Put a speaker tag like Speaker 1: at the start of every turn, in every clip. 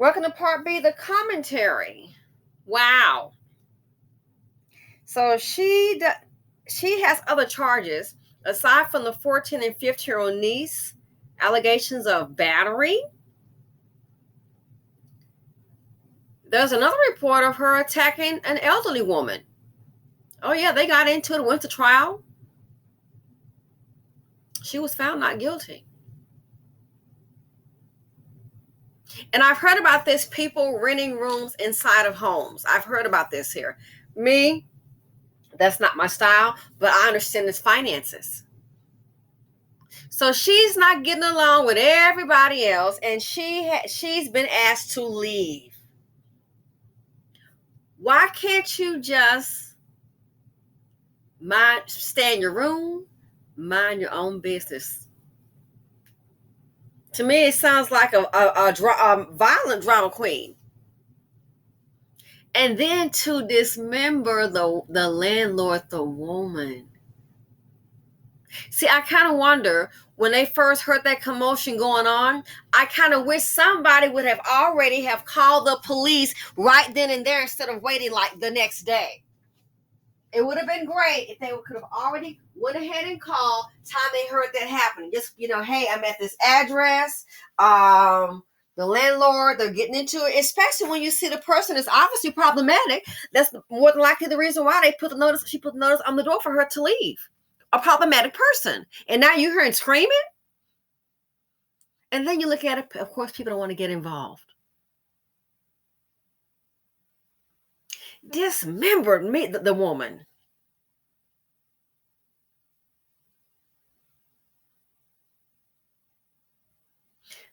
Speaker 1: Welcome to Part B, the commentary. Wow. So she has other charges aside from the 14 and 15-year-old niece, allegations of battery. There's another report of her attacking an elderly woman. Oh yeah, they got into it, went to trial. She was found not guilty. And I've heard about this, people renting rooms inside of homes. I've heard about this here. Me, that's not my style, but I understand its finances. So she's not getting along with everybody else, and she's been asked to leave. Why can't you just stay in your room, mind your own business? To me, it sounds like a violent drama queen. And then to dismember the landlord, the woman. See, I kind of wonder, when they first heard that commotion going on, I kind of wish somebody would have already have called the police right then and there instead of waiting like the next day. It would have been great if they could have already went ahead and called time they heard that happening. Just, hey, I'm at this address. The landlord, they're getting into it, especially when you see the person is obviously problematic. That's more than likely the reason why she put the notice on the door for her to leave. A problematic person. And now you're hearing screaming? And then you look at it, of course, people don't want to get involved. Dismembered the woman.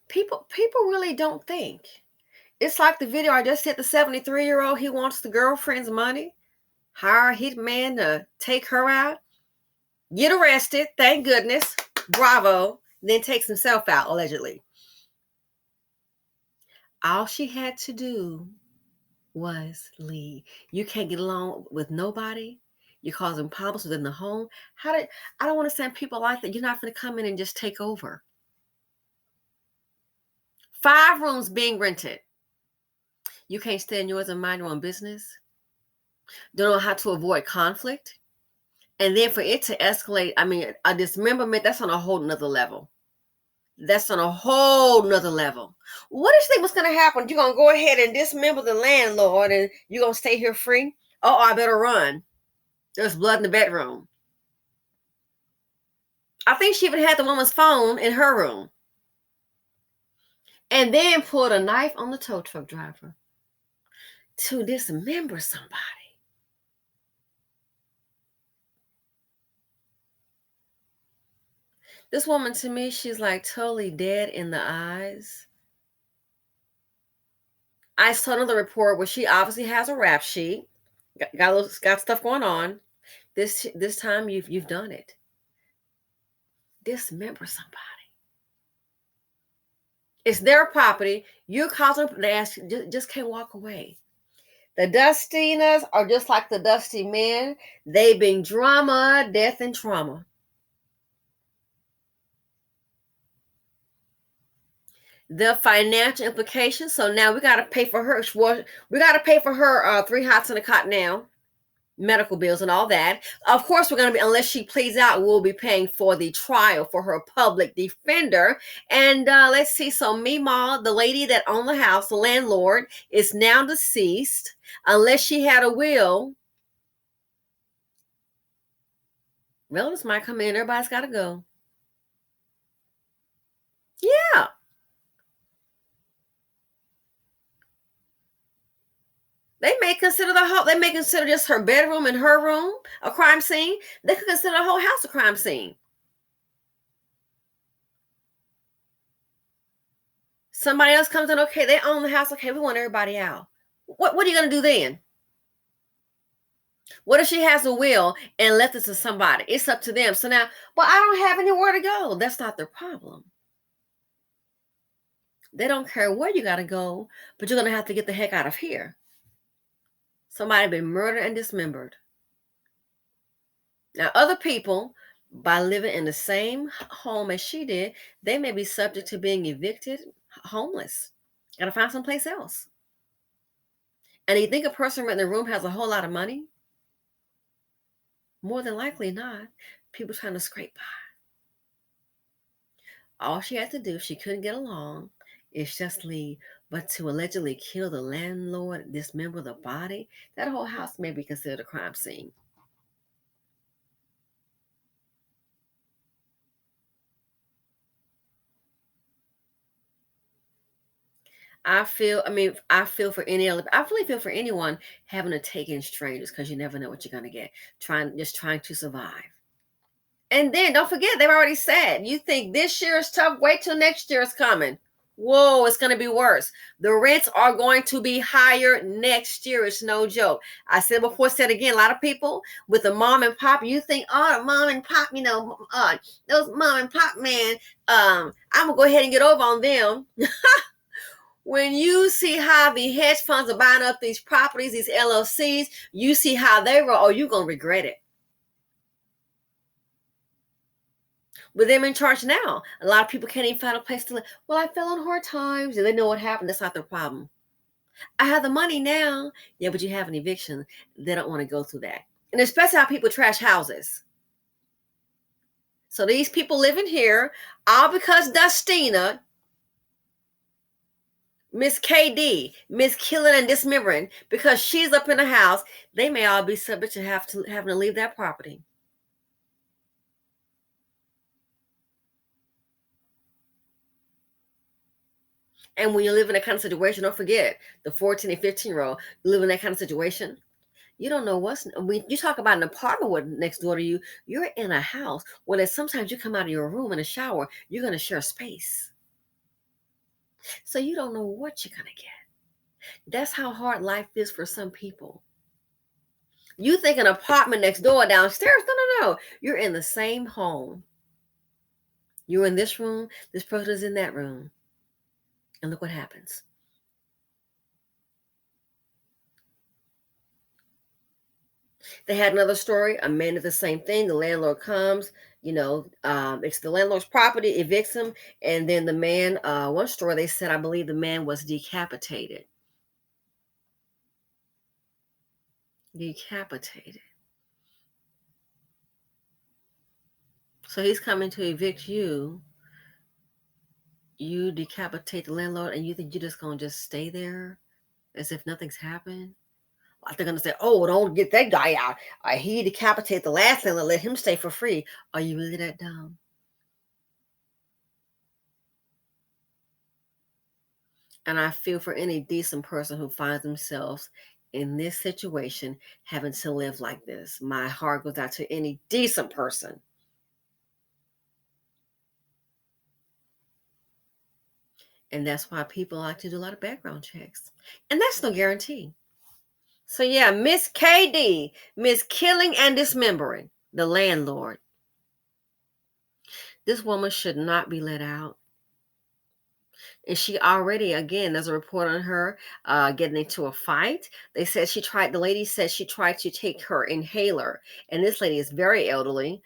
Speaker 1: People really don't think. It's like the video I just said, the 73-year-old, he wants the girlfriend's money, hire a hitman to take her out, get arrested, thank goodness, bravo, then takes himself out, allegedly. All she had to do was leave. You can't get along with nobody. You're causing problems within the home. I don't want to send people like that. You're not going to come in and just take over. 5 rooms being rented. You can't stay in yours and mind your own business. Don't know how to avoid conflict. And then for it to escalate, a dismemberment, that's on a whole nother level. That's on a whole nother level. What do you think was going to happen? You're going to go ahead and dismember the landlord and you're going to stay here free? Oh, I better run. There's blood in the bedroom. I think she even had the woman's phone in her room. And then pulled a knife on the tow truck driver to dismember somebody. This woman, to me, she's like totally dead in the eyes. I saw another report where she obviously has a rap sheet, got stuff going on. This time you've done it. Dismember somebody. It's their property. You're causing them to just can't walk away. The Dustinas are just like the Dusty men. They bring drama, death, and trauma. The financial implications. So now we got to pay for her. We got to pay for her 3 hots and a cot now. Medical bills and all that. Of course, we're going to be, unless she pleads out, we'll be paying for the trial for her public defender. And let's see. So Mima, the lady that owned the house, the landlord, is now deceased. Unless she had a will, relatives might come in. Everybody's got to go. Yeah. They may consider just her bedroom and her room a crime scene. They could consider the whole house a crime scene. Somebody else comes in, okay, they own the house, okay, we want everybody out. What are you going to do then? What if she has a will and left it to somebody? It's up to them. So now, well, I don't have anywhere to go. That's not their problem. They don't care where you got to go, but you're going to have to get the heck out of here. Somebody been murdered and dismembered. Now, other people, by living in the same home as she did, they may be subject to being evicted, homeless. Gotta find someplace else. And you think a person renting a room has a whole lot of money? More than likely not. People trying to scrape by. All she had to do, if she couldn't get along, is just leave. But to allegedly kill the landlord, dismember the body, that whole house may be considered a crime scene. I feel for I really feel for anyone having to take in strangers because you never know what you're gonna get. Trying to survive. And then don't forget, they've already said, you think this year is tough, wait till next year is coming. Whoa, it's going to be worse. The rents are going to be higher next year. It's no joke. I said before, said again, a lot of people with the mom and pop, you think, oh, mom and pop, those mom and pop, man, I'm going to go ahead and get over on them. When you see how the hedge funds are buying up these properties, these LLCs, you see how they roll, oh, you're going to regret it. With them in charge now, a lot of people can't even find a place to live. Well, I fell on hard times and they know what happened. That's not their problem. I have the money now. Yeah, but you have an eviction. They don't want to go through that. And especially how people trash houses. So these people living here, all because Dustina, Miss KD, Miss Killing and Dismembering, because she's up in the house, they may all be subject to having to leave that property. And when you live in that kind of situation, don't forget the 14 and 15-year-old, you live in that kind of situation. You don't know when you talk about an apartment with next door to you, you're in a house where sometimes you come out of your room in a shower, you're going to share space. So you don't know what you're going to get. That's how hard life is for some people. You think an apartment next door downstairs, no. You're in the same home. You're in this room, this person is in that room. And look what happens. They had another story. A man did the same thing. The landlord comes, it's the landlord's property, evicts him. And then the man, one story they said, I believe the man was decapitated. Decapitated. So he's coming to evict you. You decapitate the landlord and you think you're just going to just stay there as if nothing's happened? Like they're going to say, oh, don't get that guy out. He decapitated the last landlord, let him stay for free. Are you really that dumb? And I feel for any decent person who finds themselves in this situation having to live like this. My heart goes out to any decent person. And that's why people like to do a lot of background checks. And that's no guarantee. So yeah, Miss KD, Miss Killing and Dismembering, the landlord. This woman should not be let out. And she already, again, there's a report on her getting into a fight. The lady said she tried to take her inhaler. And this lady is very elderly,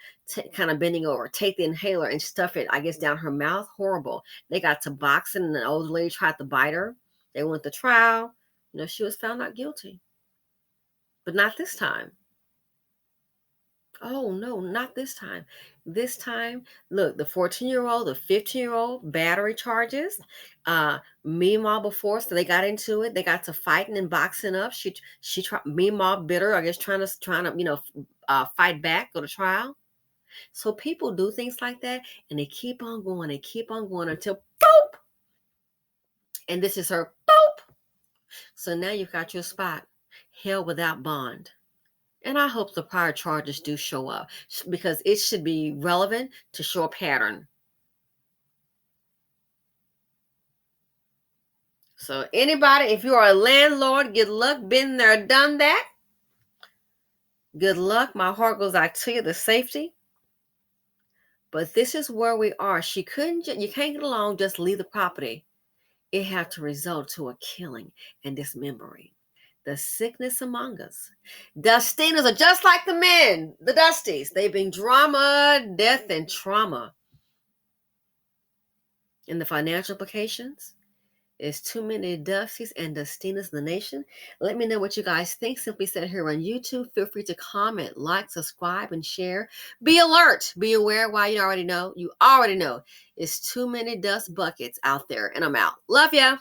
Speaker 1: kind of bending over, take the inhaler and stuff it, I guess, down her mouth. Horrible. They got to boxing and the older lady tried to bite her. They went to trial. She was found not guilty. But not this time. Oh, no, not this time. This time, look, the 14-year-old, the 15-year-old, battery charges. Meanwhile, before, so they got into it. They got to fighting and boxing up. She tried, meanwhile, bitter, I guess, trying to fight back, go to trial. So people do things like that, and they keep on going. They keep on going until boop. And this is her boop. So now you've got your spot held without bond. And I hope the prior charges do show up because it should be relevant to show a pattern. So anybody, if you are a landlord, good luck. Been there, done that. Good luck. My heart goes out to you, the safety. But this is where we are. You can't get along, just leave the property. It had to result to a killing and dismembering. The sickness among us. Dustinas are just like the men, the Dusties. They bring drama, death, and trauma. And the financial implications, It's too many Dusties and Dustinas in the nation. Let me know what you guys think. Simply said here on YouTube. Feel free to comment, like, subscribe, and share. Be alert. Be aware. Why you already know. You already know. It's too many dust buckets out there. And I'm out. Love ya.